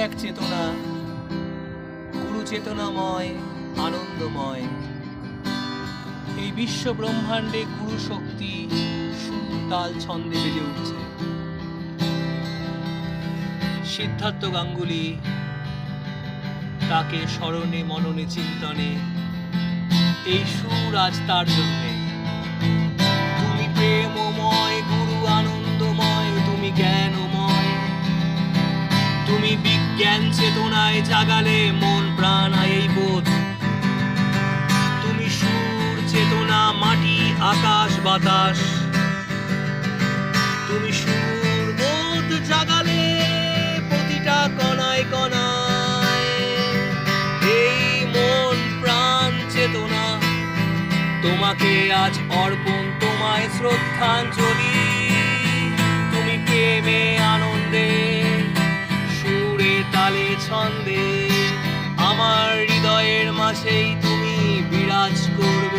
এক চেতনা, গুরু চেতনাময়, আনন্দময়। এই বিশ্ব ব্রহ্মাণ্ডে গুরু শক্তি সুর তাল ছন্দে বেজে উঠছে। সিদ্ধার্থ গাঙ্গুলি তাকে স্মরণে মননে চিন্তনে, এই সুর আজ তার জন্যে। তুমি প্রেমময়, গুরু আনন্দময়, তুমি জ্ঞানময়, তুমি বিজ্ঞান চেতনায় জাগালে মন প্রাণ এই বোধ। তুমি সুর চেতনা, মাটি আকাশ বাতাস, তুমি সুর বোধ জাগালে প্রতিটা কণায় কণায়। এই মন প্রাণ চেতনা তোমাকে আজ অর্পণ, তোমায় শ্রদ্ধাঞ্জলি। তুমি প্রেমে আনন্দে, সুরে তালে ছন্দে, আমার হৃদয়ের মাঝেই তুমি বিরাজ করবে।